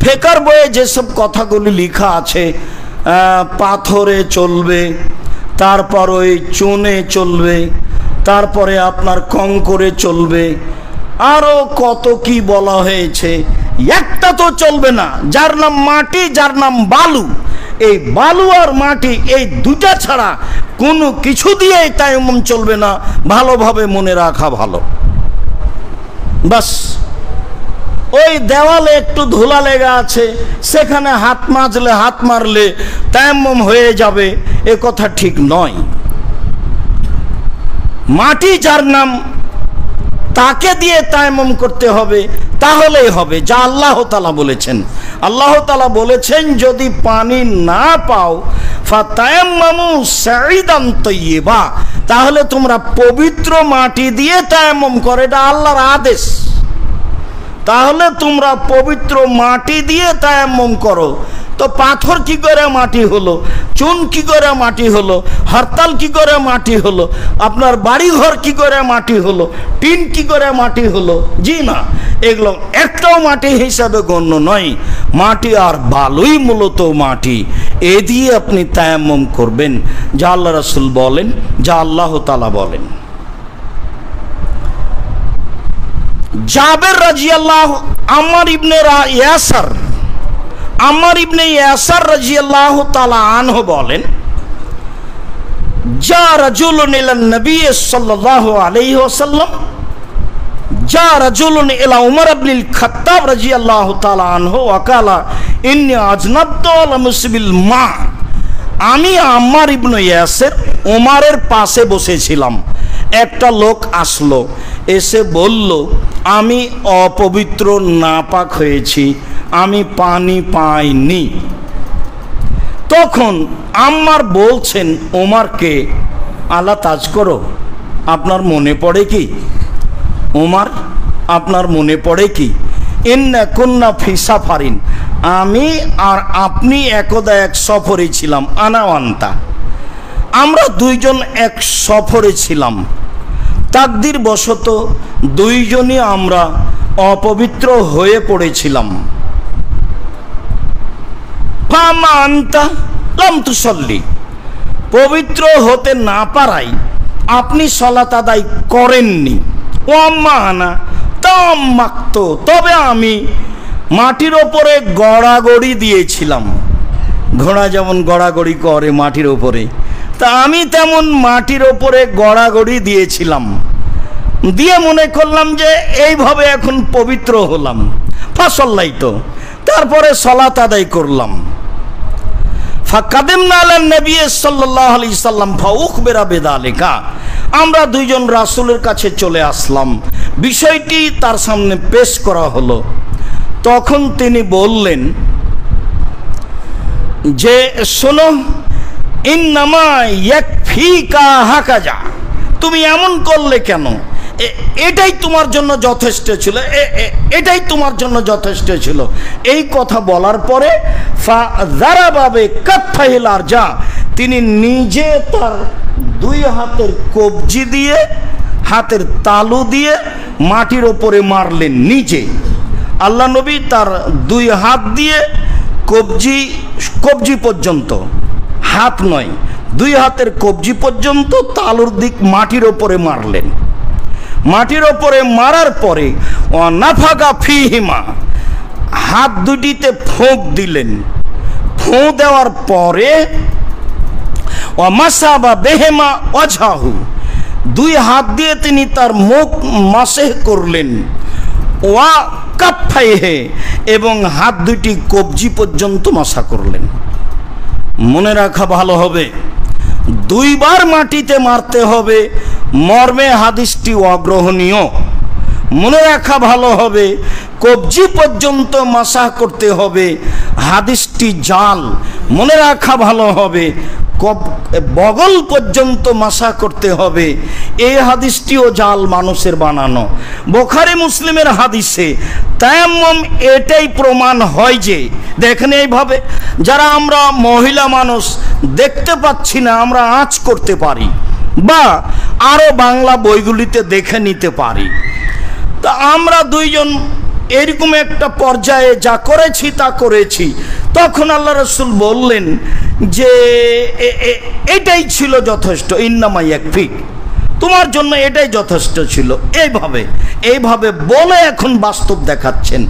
ফেকার বইয়ে যেসব কথাগুলি লেখা আছে, পাথরে চলবে, তারপর ওই চুনে চলবে, তারপরে আপনার কঙ্করে চলবে, আরও কত কি বলা হয়েছে, একটা তো চলবে না, যার নাম মাটি, যার নাম বালু। এই বালু আর মাটি, এই দুটা ছাড়া কোনো কিছু দিয়েই তায়াম্মুম চলবে না। ভালোভাবে মনে রাখা ভালো। বাস ওই দেওয়ালে একটু ধুলা লেগে আছে, সেখানে হাত মাজলে, হাত মারলে তায়াম্মুম হয়ে যাবে, এ কথা ঠিক নয়। মাটি যার নাম, তাকে দিয়ে তায়াম্মুম করতে হবে, তাহলেই হবে, যা আল্লাহ তাআলা বলেছেন। আল্লাহ তাআলা বলেছেন, যদি পানি না পাও ফাতায়াম্মামু সাঈদান তাইয়্যিবা, তাহলে তোমরা পবিত্র মাটি দিয়ে তায়াম্মুম করো, এটা আল্লাহর আদেশ। তাহলে তোমরা পবিত্র মাটি দিয়ে তায়াম্মুম করো। তো পাথর কি করে মাটি হলো, চুন কি করে মাটি হলো, হরতাল কি করে মাটি হলো, আপনার বাড়িঘর কি করে মাটি হলো, টিন কি করে মাটি হলো? জি না, এগুলো একটাও মাটি হিসাবে গণ্য নয়। মাটি আর বালুই মূলত মাটি, এ দিয়ে আপনি তায়াম্মুম করবেন, যা আল্লাহ রাসূল বলেন, যা আল্লাহ তাআলা বলেন। জাবের রাদিয়াল্লাহু, আম্মার ইবনে ইয়াসার, আম্মার ইবনে ইয়াসার রাদিয়াল্লাহু তাআলা আনহু বলেন, যা রাজুলুন ইলান নবী সাল্লাল্লাহু আলাইহি ওয়াসাল্লাম, যা রাজুলুন ইলা উমর ইবনুল খাত্তাব রাদিয়াল্লাহু তাআলা আনহু ওয়া ক্বালা ইন্নী আজনাবতু আলা মুসবিল মা। আমি আম্মার ইবনে ইয়াসির ওমরের পাশে বসেছিলাম, একটা লোক আসলো, এসে বলল, আমি অপবিত্র নাপাক হয়েছি, আমি পানি পাইনি। তখন আম্মার বলছেন ওমরকে, আলা তাজ করো, আপনার মনে পড়ে কি? ওমর আপনার মনে পড়ে কি? ইন্না কুন্না ফি সাফারিন, আমি আর আপনি একদা এক সফরে ছিলাম। আনা ওয়ান্তা, আমরা দুইজন এক সফরে ছিলাম। তাকদির বশত দুইজনই আমরা অপবিত্র হয়ে পড়েছিলাম। ফামা আনতা লাম তুসল্লি, পবিত্র হতে না পারাই আপনি সালাত আদায় করেননি। ও আম্মা আনা তামাক্ত, তবে আমি মাটির ওপরে গড়াগড়ি দিয়েছিলাম। ঘোড়া যেমন গড়াগড়ি করে মাটির ওপরে, তা আমি তেমন মাটির ওপরে গড়াগড়ি দিয়েছিলাম, দিয়ে মনে করলাম যে এইভাবে এখন পবিত্র হলাম। ফাসল্লাই তো, তারপরে সালাত আদায় করলাম। ফাকাদিমনা আলা নবী সাল্লাল্লাহু আলাইহি সাল্লাম ফাউখবিরা বিযালিকা, আমরা দুইজন রাসূলের কাছে চলে আসলাম, বিষয়টি তার সামনে পেশ করা হলো। তখন তিনি বললেন যে শোনো, ইন্নামা ইয়াকফিকা হাকাজা, তুমি এমন করলে কেন? এটাই তোমার জন্য যথেষ্ট ছিল, এটাই তোমার জন্য যথেষ্ট ছিল। এই কথা বলার পরে ফাযারাবাবে কাফাইল আরজা, তিনি নিজে তার দুই হাতের কবজি দিয়ে, হাতের তালু দিয়ে মাটির ওপরে মারলেন নিজে। আল্লাহ নবী তার দুই হাত দিয়ে কবজি পর্যন্ত, হাত নয়, দুই হাতের কবজি পর্যন্ত তালুর দিক মাটির ওপরে মারলেন। মাটির ওপরে মারার পরে নাফাকা ফিহিমা, হাত দুটিতে ফোঁক দিলেন। ফোঁ দেওয়ার পরে মাসাবা বেহেমা ওয়াজহাহু, দুই হাত দিয়ে তিনি তার মুখ মাসেহ করলেন। ওয়া কাফাইহে, এবং হাত দুটি কবজি পর্যন্ত মাসা করলেন। মনে রাখা ভালো হবে, দুইবার মাটিতে মারতে হবে, মর্মে হাদিসটি অগ্রহণীয়। মনে রাখা ভালো হবে, কবজি পর্যন্ত মাসাহ করতে হবে, হাদিসটি জাল। মনে রাখা ভালো হবে, বগল পর্যন্ত মাসাহ করতে হবে, এই হাদিসটিও জাল, মানুষের বানানো। বুখারী মুসলিমের হাদিসে তায়াম্মুম এটাই প্রমাণ হয় যে, দেখেন এইভাবে যারা আমরা মহিলা মানুষ দেখতে পাচ্ছি না, আমরা আঁচ করতে পারি, বা আরো বাংলা বইগুলিতে দেখে নিতে পারি। তা আমরা দুইজন এরকম একটা পর্যায়ে যা করেছি তা করেছি। তখন আল্লাহ রাসূল বললেন যে এটাই ছিল যথেষ্ট, ইন্নামা ইয়াকফিক, তোমার জন্য এটাই যথেষ্ট ছিল। এইভাবে বলে এখন বাস্তব দেখাচ্ছেন,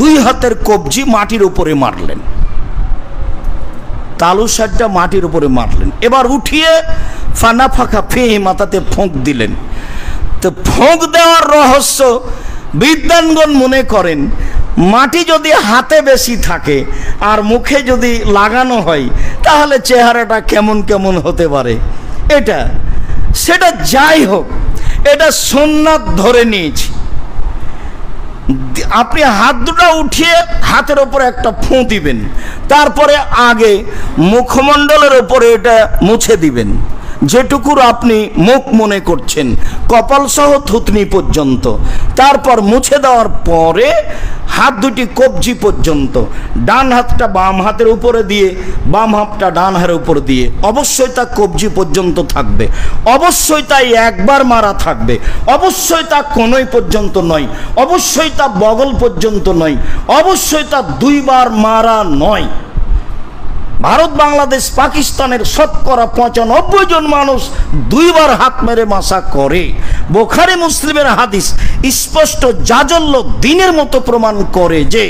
দুই হাতের কবজি মাটির উপরে মারলেন, তালু সারটা মাটির উপরে মারলেন। এবার উঠিয়ে ফানাফাকা ফিহি, মাথাতে ফোঁক দিলেন। তো ফোঁক দেওয়ার রহস্য বিদ্বানগণ মনে করেন, মাটি যদি হাতে বেশি থাকে আর মুখে যদি লাগানো হয়, তাহলে চেহারাটা কেমন কেমন হতে পারে। সেটা যাই হোক, এটা সুন্নাত ধরে নিয়েছি। আপনি হাত দুটো উঠিয়ে হাতের ওপরে একটা ফোঁ দিবেন, তারপরে আগে মুখমণ্ডলের ওপরে এটা মুছে দিবেন, যেটুকুর আপনি মুখ মনে করছেন, কপাল সহ থুতনি পর্যন্ত। তারপর মুছে দেওয়ার পরে হাত দুটি কবজি পর্যন্ত, ডান হাতটা বাম হাতের উপরে দিয়ে, বাম হাতটা ডান হাতের উপর দিয়ে, অবশ্যই তা কবজি পর্যন্ত থাকবে, অবশ্যই তাই একবার মারা থাকবে, অবশ্যই তা কোনই পর্যন্ত নয়, অবশ্যই তা বগল পর্যন্ত নয়, অবশ্যই তা দুইবার মারা নয়। ভারত, বাংলাদেশ, পাকিস্তানের শতকরা 95 জন মানুষ দুইবার হাত মেরে মাসা করে। বুখারী মুসলিমের হাদিস স্পষ্ট জাজল্য দিনের মতো প্রমাণ করে যে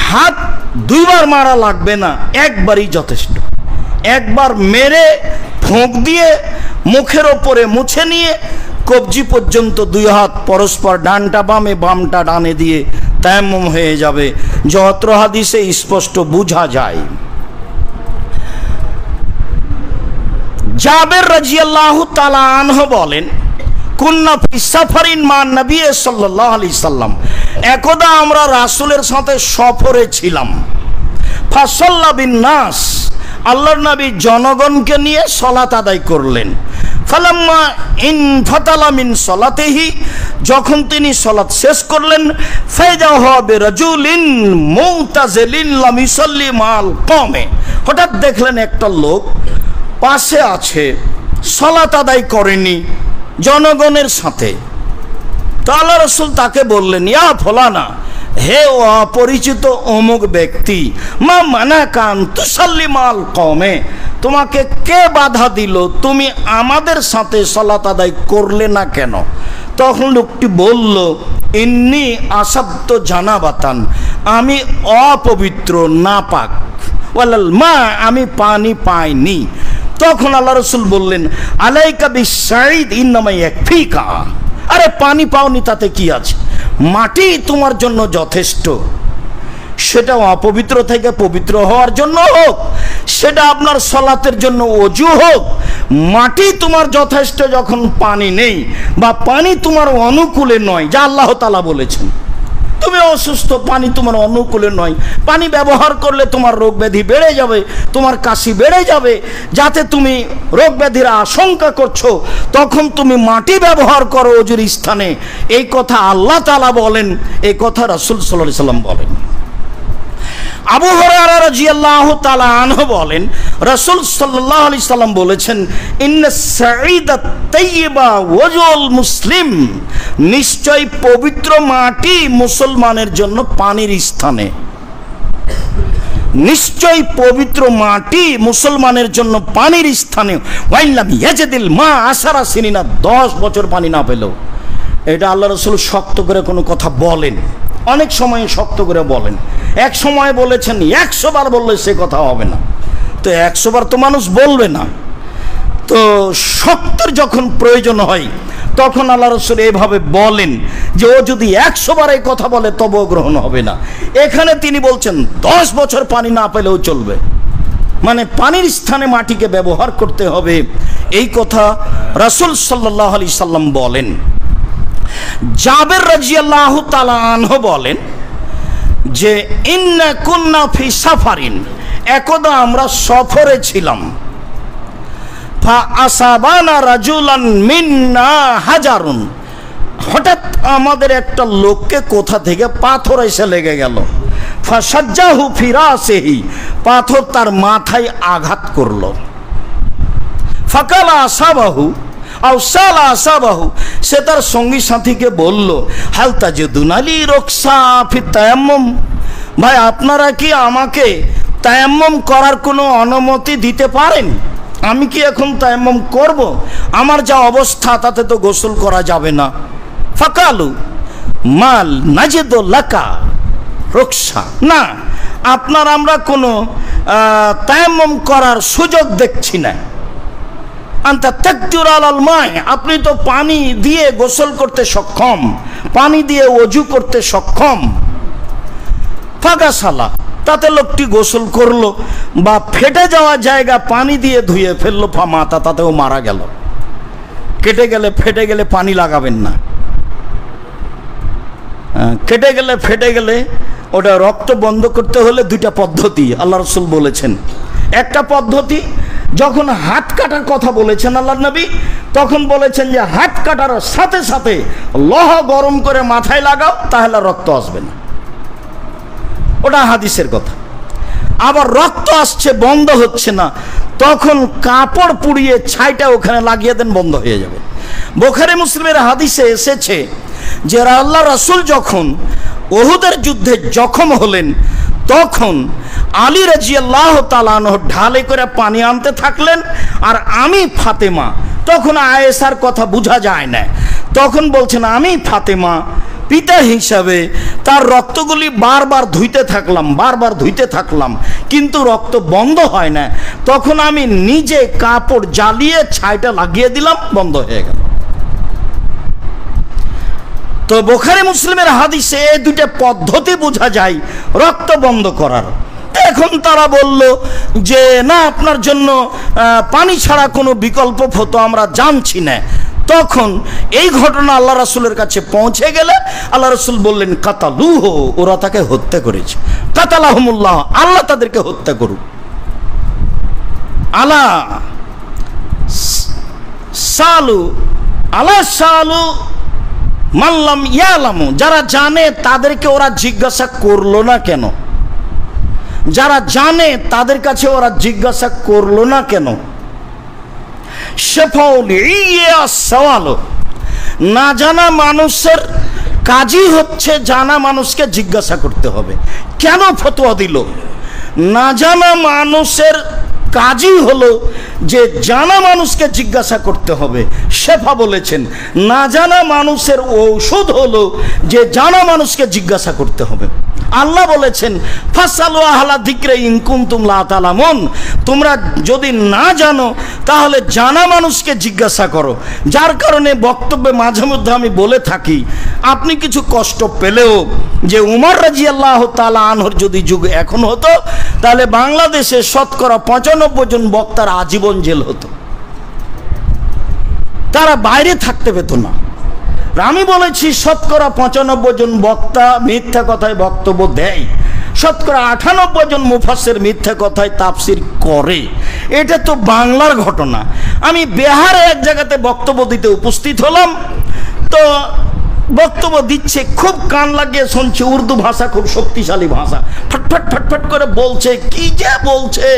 হাত দুইবার মারা লাগবে না, একবারই যথেষ্ট। একবার মেরে ফোঁক দিয়ে মুখের ওপরে মুছে নিয়ে কবজি পর্যন্ত দুই হাত পরস্পর, ডানটা বামে বামটা ডানে দিয়ে তায়াম্মুম হয়ে যাবে, যত্র হাদিসে স্পষ্ট বোঝা যায়। জাবের রাদিয়াল্লাহু তাআলা আনহু বলেন, কুন্না ফি সাফারিন মা নবী সাল্লাল্লাহু আলাইহি সাল্লাম, একদা আমরা রাসূলের সাথে সফরে ছিলাম। ফাসাল্লা বিন নাস, আল্লাহর নবী জনগণকে নিয়ে সালাত আদায় করলেন। ফালাম্মা ইনফাতালা মিন সালাতিহি, যখন তিনি সালাত শেষ করলেন, ফাইদা হুয়া বিরাজুলিন মুতাজিলিন লাম ইসাল্লি মাল কওমে, হঠাৎ দেখলেন একটা লোক পাশে আছে, সালাত আদায় করেনি জনগণের সাথে। তো আল্লাহ রাসূল তাকে বললেন, ইয়া ফলানা, হে অপরিচিত অমুক ব্যক্তি, মা মানাকা আন তুসাল্লি মাল কওমে, তোমাকে কে বাধা দিল, তুমি আমাদের সাথে সালাত আদায় করলে না কেন? তখন লোকটি বলল, ইন্নি আসাদ্দ জানাবাতান, আমি অপবিত্র নাপাক, ওয়ালাল মা, আমি পানি পাইনি। তখন আল্লাহ রাসূল বললেন, আলাইকা বিসাইদ ইন্নামা ইয়াকফিকা, আরে পানি পাওনি তাতে কি আছে, মাটি তোমার জন্য যথেষ্ট। সেটা অপবিত্র থেকে পবিত্র হওয়ার জন্য হোক, সেটা আপনার সালাতের জন্য ওযু হোক, মাটি তোমার যথেষ্ট যখন পানি নেই বা পানি তোমার অনুকূলে নয়, যা আল্লাহ তাআলা বলেছেন। তুমি অসুস্থ, পানি তোমার অনুকূলে নয়, পানি ব্যবহার করলে তোমার রোগ ব্যাধি বেড়ে যাবে, তোমার কাশি বেড়ে যাবে, যাতে তুমি রোগ ব্যাধির আশঙ্কা করছো, তখন তুমি মাটি ব্যবহার করো ওযুর স্থানে। এই কথা আল্লাহ তাআলা বলেন, এই কথা রাসূল সাল্লাল্লাহু আলাইহি সাল্লাম বলেন। আবু হুরায়রা রাদিয়াল্লাহু তাআলা আনহু বলেন, রাসূল সাল্লাল্লাহু আলাইহি সাল্লাম বলেছেন, ইন্নাস সাঈদাত তাইয়্যিবা ওয়াজুল মুসলিম, নিশ্চয় পবিত্র মাটি মুসলমানের জন্য পানির স্থানে। নিশ্চয় পবিত্র মাটি মুসলমানের জন্য পানির স্থানে। ওয়াইল্লাম ইয়াজিদিল মা আশারা সিনিনা, 10 বছর পানি না পেলেও। এটা আল্লাহ রাসূল শক্ত করে কোনো কথা বলেন, অনেক সময় শক্ত করে বলেন। এক সময় বলেছেন 100 বার বললে সে কথা হবে না, তো 100 বার তো মানুষ বলবে না। তো শক্তের যখন প্রয়োজন হয় তখন আল্লাহ রাসূল এভাবে বলেন যে ও যদি 100 বার এই কথা বলে তবুও গ্রহণ হবে না। এখানে তিনি বলছেন 10 বছর পানি না পেলেও চলবে, মানে পানির স্থানে মাটিকে ব্যবহার করতে হবে, এই কথা রাসূল সাল্লাল্লাহু আলাইহি সাল্লাম বলেন। জাবের রাদিয়াল্লাহু তাআলা আনহু বলেন যে ইন্না কুন্না ফি সাফারিন, একদা আমরা সফরে ছিলাম, ফা আসাবানা রাজুলান মিন্না হাজারুন, হঠাৎ আমাদের একটা লোককে কোথা থেকে পাথর এসে লেগে গেল, ফাসাজ্জাহু ফি রাসিহি, পাথর তার মাথায় আঘাত করলো, ফাকালা আসাবাহু আওসালা আসাবাহু, সে তার সঙ্গী সাথীকে বলল, হাল তাজিদুন আলী রুকসা ফি তায়াম্মুম, ভাই আপনারা কি আমাকে তায়াম্মুম করার কোনো অনুমতি দিতে পারেন? আমি কি এখন তায়াম্মুম করব? আমার যা অবস্থা তাতে তো গোসল করা যাবে না। ফাকালু মাল নাজিদু লাকা রুকসা, না আপনার আমরা কোনো তায়াম্মুম করার সুযোগ দেখছি না। আনতা তাকদির আলাল মাই, আপনি তো পানি দিয়ে গোসল করতে সক্ষম, পানি দিয়ে ওযু করতে সক্ষম। ফাগাসালা, তাতে লোকটি গোসল করলো বা ফেটে যাওয়া জায়গা পানি দিয়ে ধুয়ে ফেললো, ফামাতা, তাতেও মারা গেল। কেটে গেলে ফেটে গেলে পানি লাগাবেন না, কেটে গেলে ফেটে গেলে ওটা রক্ত বন্ধ করতে হলে 2টা পদ্ধতি আল্লাহ রাসূল বলেছেন। একটা পদ্ধতি, যখন হাত কাটার কথা বলেছেন আল্লাহ নবী, তখন বলেছেন যে হাত কাটার সাথে সাথে লোহা গরম করে মাথায় লাগাও, তাহলে রক্ত আসবে না, ওটা হাদিসের কথা। আবার রক্ত আসছে বন্ধ হচ্ছে না, তখন কাপড় পুড়িয়ে ছাইটা ওখানে লাগিয়ে দেন, বন্ধ হয়ে যাবে। বুখারী মুসলিমের হাদিসে এসেছে যে আল্লাহ রাসূল যখন উহুদের যুদ্ধে জখম হলেন, তখন আলী রাদিয়াল্লাহু তাআলা আনহু ঢালে করে পানি আনতে থাকলেন, আর আমি ফাতেমা, তখন আয়েশার কথা বোঝা যায় না, তখন বলছেন আমি ফাতেমা পিতা হিসাবে তার রক্তগুলি বারবার ধুইতে থাকলাম, কিন্তু রক্ত বন্ধ হয় না, তখন আমি নিজে কাপড় জ্বালিয়ে ছাইটা লাগিয়ে দিলাম, বন্ধ হয়ে গেল। তো বুখারী মুসলিমের হাদিসে এই 2টা পদ্ধতি বোঝা যায় রক্ত বন্ধ করার। এখন তারা বলল যে না, আপনার জন্য পানি ছাড়া কোনো বিকল্প হতো আমরা জানছি না। তখন এই ঘটনা আল্লাহ রাসূলের কাছে পৌঁছে গেলে আল্লাহ রাসূল বললেন, কাতালুহু, ওরা তাকে হত্যা করেছে। কাতালাহুমুল্লাহ, আল্লাহ তাদেরকে হত্যা করুক। আলা সালু মাল্লাম ইয়ালামু, যারা জানে তাদেরকে ওরা জিজ্ঞাসা করলো না কেন? যারা জানে তাদের কাছে ওরা জিজ্ঞাসা করলো না কেন? না জানা মানুষের কাজই হচ্ছে জানা মানুষকে জিজ্ঞাসা করতে হবে। কেন ফতোয়া দিল? না জানা মানুষের কাজই হলো যে জানা মানুষকে জিজ্ঞাসা করতে হবে। শেফা বলেছেন না জানা মানুষের ঔষধ হলো যে জানা মানুষকে জিজ্ঞাসা করতে হবে। আল্লাহ বলেছেন ফাসালু আহলা যিকরি ইন কুনতুম লা তা'লামুন, তোমরা যদি না জানো তাহলে জানা মানুষকে জিজ্ঞাসা করো। যার কারণে বক্তব্যে মাঝে মধ্যে আমি বলে থাকি, আপনি কিছু কষ্ট পেলেও যে উমর রাদিয়াল্লাহু তাআলা আনহুর যদি যুগ এখন হতো তাহলে বাংলাদেশে শতকরা 95 জন বক্তার আজীবন জেল হতো, তারা বাইরে থাকতে পেত না। আমি বলেছি শতকরা 95 জন বক্তা মিথ্যা কথায় বক্তব্য দেয়, শতকরা 98 জন মুফাসসির মিথ্যা কথায় তাফসির করে। এটা তো বাংলার ঘটনা। আমি বিহারে এক জায়গাতে বক্তব্য দিতে উপস্থিত হলাম, তো বক্তব্য দিচ্ছে, খুব কান লাগিয়ে শুনছি, উর্দু ভাষা খুব শক্তিশালী ভাষা, ফটফট ফটফট করে বলছে, কি যে বলছে।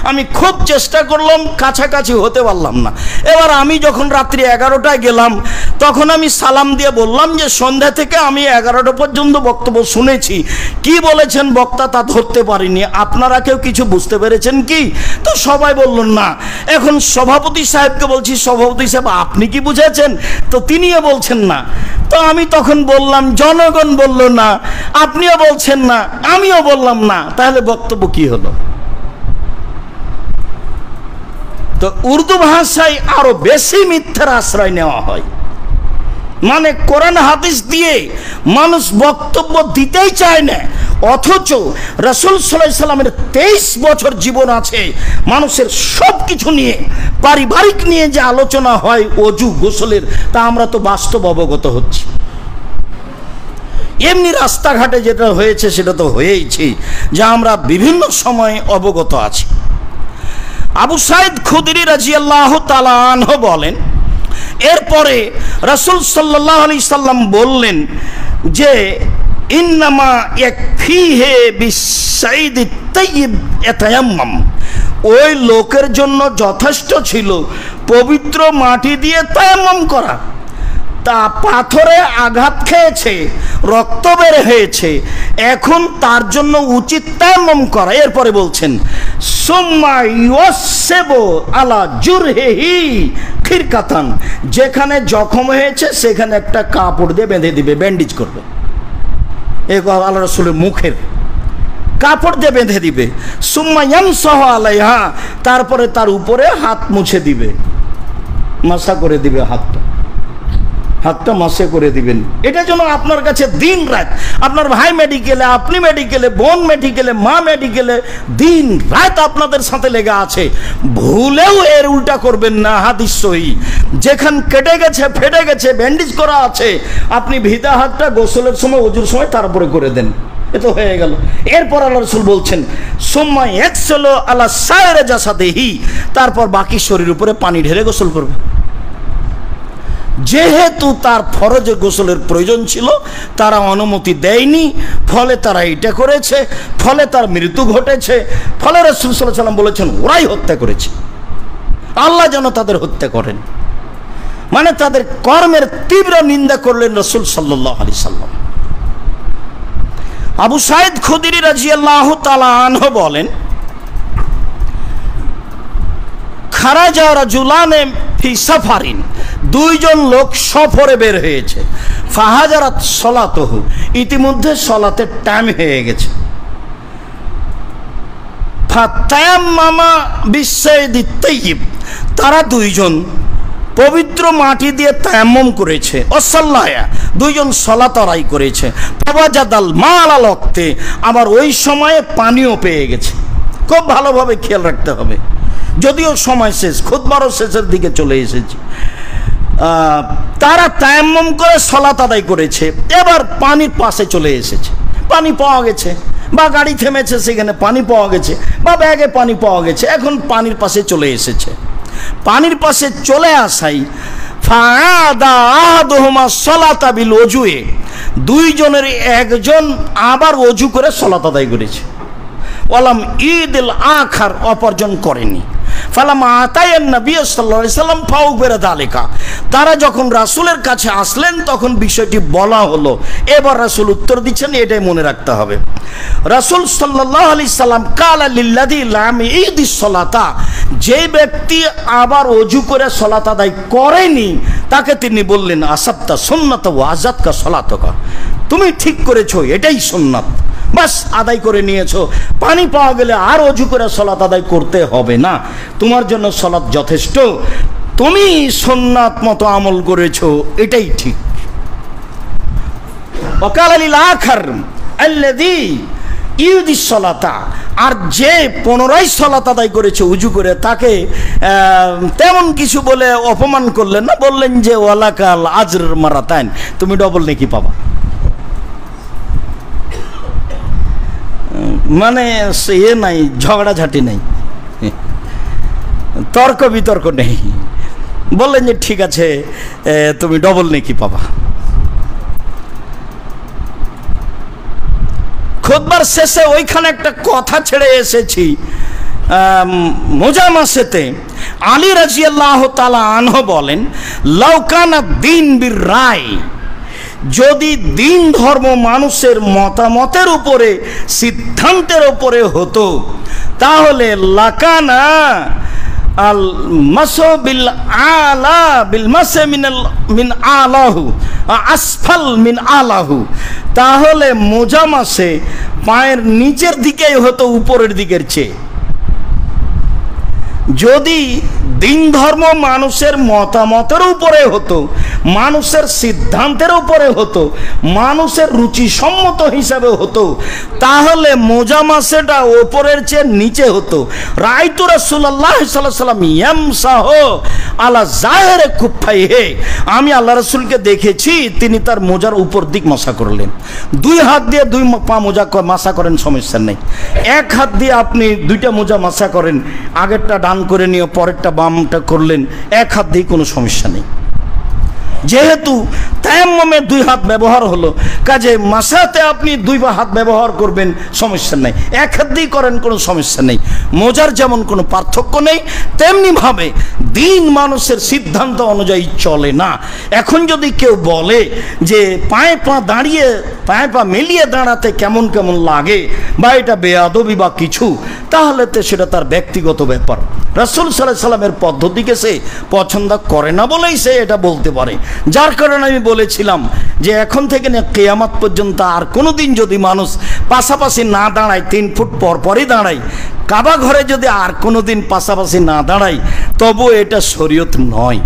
আমি খুব চেষ্টা করলাম, কাছাকাছি হতে পারলাম না। এবার আমি যখন রাত্রি 11টায় গেলাম তখন আমি সালাম দিয়ে বললাম যে সন্ধ্যা থেকে আমি 11টা পর্যন্ত বক্তব্য শুনেছি, কি বলেছেন বক্তা তা ধরতে পারিনি, আপনারা কেউ কিছু বুঝতে পেরেছেন কি? তো সবাই বললেন না। এখন সভাপতি সাহেবকে বলছি, সভাপতি সাহেব আপনি কি বুঝেছেন? তো তিনিও বলছেন না। তো আমি তখন বললাম, জনগণ বলল না, আপনিও বলছেন না, আমিও বললাম না, তাহলে বক্তব্য কি হলো? তো উর্দু ভাষায় আরো বেশি মিথ্যার আশ্রয় নেওয়া হয়। মানে কোরআন হাদিস দিয়ে মানুষ বক্তব্য দিতেই চায় না, অথচ রাসূল সাল্লাল্লাহু আলাইহি সাল্লামের 23 বছর জীবন আছে, মানুষের সব কিছু নিয়ে, পারিবারিক নিয়ে যে আলোচনা হয় ওযু গোসলের, তা আমরা তো বাস্তব অবগত হচ্ছি। এমনি রাস্তাঘাটে যেটা হয়েছে সেটা তো হয়েইছে, যা আমরা বিভিন্ন সময়ে অবগত আছি। আবু সাঈদ খুদরি রাদিয়াল্লাহু তাআলা আনহু বলেন, এরপরে রাসূল সাল্লাল্লাহু আলাইহি সাল্লাম বললেন যে ইন্নামা ইয়াকফিহি বিসাইদিত তাইয়্যিব ইয়াতায়াম্মাম, ওই লোকের জন্য যথেষ্ট ছিল পবিত্র মাটি দিয়ে তায়াম্মাম করা। তা পাথরে আঘাত খেয়েছে, রক্ত বের হয়েছে, এখন তার জন্য উচিত তায়াম্মুম করা। এরপরে বলছেন সুম্মা ইউসাবু আলা জুরহিহি খিরকাতান, যেখানে জখম হয়েছে সেখানে একটা কাপড় দিয়ে বেঁধে দিবে, ব্যান্ডেজ করবে। এই আল্লাহ রাসূলের মুখের কাপড় দিয়ে বেঁধে দিবে। সুম্মা ইয়ামসাহু আলাইহা, তারপরে তার উপরে হাত মুছে দিবে, মাসা করে দিবে, হাতটা মাসে করে দিবেন। এটা যেন আপনার কাছে দিন রাত, আপনার ভাই মেডিকেলে, আপনি মেডিকেলে, বোন মেডিকেলে, মা মেডিকেলে, দিন রাত আপনাদের সাথে লেগে আছে। ভুলেও এর উল্টা করবেন না। হাদিস সহিহ, যেখান কেটে গেছে, ফেটে গেছে, ব্যান্ডেজ করা আছে, আপনি ভিজা হাতটা গোসলের সময়, ওযুর সময় তারপরে করে দেন, এ তো হয়ে গেল। এরপর আল্লাহ রাসূল বলছেন সুম্মা ইয়াগসিলু আলা সাইরি জাসাদিহি, তারপর বাকি শরীর উপরে পানি ঢেলে গোসল করবে। যেহেতু তার ফরজে গোসলের প্রয়োজন ছিল, তারা অনুমতি দেয়নি, ফলে তারা এটা করেছে, ফলে তার মৃত্যু ঘটেছে। ফলে রাসূল সাল্লাল্লাহু আলাইহি ওয়াসাল্লাম বলেছেন ওরাই হত্যা করেছে, আল্লাহ যেন তাদের হত্যা করেন। মানে তাদের কর্মের তীব্র নিন্দা করলেন রাসূল সাল্লাল্লাহু আলাইহি সাল্লাম। আবু সাঈদ খুদরি রাদিয়াল্লাহু তাআলা আনহু বলেন, খারাজা রাজুলানে ফি সাফারিন, দুইজন লোক সফরে বের হয়েছে। ফাহাজারাত সলাতুহু, ইতিমধ্যে সলাতের টাইম হয়ে গেছে। ফাতায়াম্মামা বিসাইদিত তাইয়্যিব, তারা দুইজন পবিত্র মাটি দিয়ে তায়াম্মুম করেছে। ওয়াসাল্লায়া, দুইজন সালাত আদায় করেছে। ফাওয়াজাদাল মাল আল ওয়াক্তে, আবার ওই সময়ে পানিও পেয়ে গেছে। খুব ভালোভাবে খেয়াল রাখতে হবে, যদিও সময় শেষ, খুতবারও শেষের দিকে চলে এসেছে। তারা তায়াম্মুম করে সালাত আদায় করেছে, এবার পানির পাশে চলে এসেছে, পানি পাওয়া গেছে, বা গাড়ি থেমেছে সেখানে পানি পাওয়া গেছে, বা ব্যাগে পানি পাওয়া গেছে, এখন পানির পাশে চলে এসেছে। পানির পাশে চলে আসাই ফাআদা আহাদুহুমা সালাতা বিল ওজুয়ে, দুইজনের একজন আবার ওযু করে সালাত আদায় করেছে। ওয়ালাম ঈদুল আখার, অপরজন করেনি। ফালামা আতায়ান নবী সাল্লাল্লাহু আলাইহি সাল্লাম ফাউবেরা যালিকা, তারা যখন রাসূলের কাছে আসলেন তখন বিষয়টি বলা হলো। এবার রাসূল উত্তর দিচ্ছেন, এটাই মনে রাখতে হবে। রাসূল সাল্লাল্লাহু আলাইহি সাল্লাম কালা লিল্লাযী লাম ঈদিস সালাতা, যে ব্যক্তি আবার ওযু করে সালাত আদায় করেনি তাকে তিনি বললেন আসাবতা সুন্নাত ওয়া আযাতকা সালাতুকা, তুমি ঠিক করেছো, এটাই সুন্নাত, বাস আদায় করে নিয়েছো। পানি পাওয়া গেলে আর ওযু করে সালাত আদায় করতে হবে না, তোমার জন্য সালাত যথেষ্ট, তুমি সুন্নাত মতো আমল করেছো, এটাই ঠিক। ওয়াকালা লিল আখার আল্লাযী ইউদিস সালাতা, আর যে পুনরায় সালাত আদায় করেছে ওযু করে তাকে তেমন কিছু বলে অপমান করলেন না, বললেন যে ওয়ালাকাল আজর মারাতাইন, তুমি ডবল নেকি পাবা। মানে এ নাই, ঝগড়াঝাটি নেই, তর্ক বিতর্ক নেই, বললেন যে ঠিক আছে তুমি ডবল নেকি পাবা। খুতবার শেষে ওইখানে একটা কথা ছেড়ে এসেছি, মুজামাসাতে আলী রাদিয়াল্লাহু তাআলা আনহু বলেন, লাউকানা দ্বীন বির রায়, যদি দিন ধর্ম মানুষের মতামতের উপরে, সিদ্ধান্তের উপরে হতো, তাহলে লাকানা আল মাসু বিল আলা বিল মাসে মিন আলাহু আসফাল মিন আলাহু, তাহলে মোজামাসে পায়ের নিচের দিকেই হতো উপরের দিকের চেয়ে। যদি দিন ধর্ম মানুষের মতামতের উপরে হতো, মানুষের সিদ্ধান্তের উপরে হতো, মানুষের রুচিসম্মত হিসাবে হতো, তাহলে মোজামাসেটা ওপরের চেয়ে নিচে হতো। রাইতু রাসূলুল্লাহ সাল্লাল্লাহু আলাইহি ওয়াসাল্লাম ইয়ামসাহু আলা জাহিরে কুফাইহি, আমি আল্লাহ রাসূলকে দেখেছি তিনি তার মোজার উপর দিক মাসা করলেন। দুই হাত দিয়ে দুই পা মোজা মাসা করেন, সমস্যা নেই। এক হাত দিয়ে আপনি দুইটা মোজা মাসা করেন, আগেরটা ডান করে নিয়ে পরেরটা বামটা করলেন, এক হাত দিয়ে কোনো সমস্যা নেই। যেহেতু তায়াম্মুমে দুই হাত ব্যবহার হলো, কাজে মাসাতে আপনি দুই হাত ব্যবহার করবেন, সমস্যা নেই। এক হাত দিয়ে করেন, কোনো সমস্যা নেই। মোজার যেমন কোনো পার্থক্য নেই, তেমনি ভাবে দিন মানুষের সিদ্ধান্ত অনুযায়ী চলে না। এখন যদি কেউ বলে যে পায়ে পা দাঁড়িয়ে, পায়ে পা মিলিয়ে দাঁড়াতে কেমন কেমন লাগে বা এটা বেয়াদবি বা কিছু, তাহলে তো সেটা তার ব্যক্তিগত ব্যাপার। রাসূল সাল্লাল্লাহু আলাইহি সাল্লামের পদ্ধতিকে সে পছন্দ করে না বলেই সে এটা বলতে পারে। যার কারণে আমি বলেছিলাম যে এখন থেকে না কিয়ামত পর্যন্ত আর কোনো দিন যদি মানুষ পাশাপাশি না দাঁড়ায়, 3 ফুট পর পরই দাঁড়ায়, কাবা ঘরে যদি আর কোনো দিন পাশাপাশি না দাঁড়ায়, তবু এটা শরীয়ত নয়।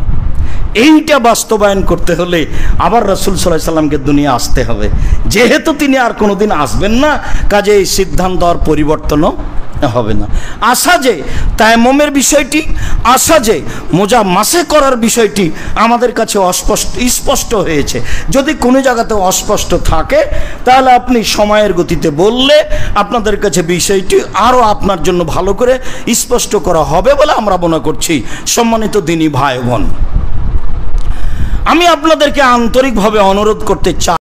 এইটা বাস্তবায়ন করতে হলে আবার রাসূল সাল্লাল্লাহু আলাইহি সাল্লামকে দুনিয়া আসতে হবে। যেহেতু তিনি আর কোনোদিন আসবেন না, কাজে এই সিদ্ধান্ত আর পরিবর্তনও হবে না। আশা যে তায়াম্মুমের বিষয়টি, আশা যে মোজা মাসে করার বিষয়টি আমাদের কাছে স্পষ্ট হয়েছে। যদি কোনো জায়গাতে অস্পষ্ট থাকে তাহলে আপনি সময়ের গতিতে বললে আপনাদের কাছে বিষয়টি আরও আপনার জন্য ভালো করে স্পষ্ট করা হবে বলে আমরা মনে করছি। সম্মানিত দিনী ভাই বোন, আমি আপনাদেরকে আন্তরিকভাবে অনুরোধ করতে চাই,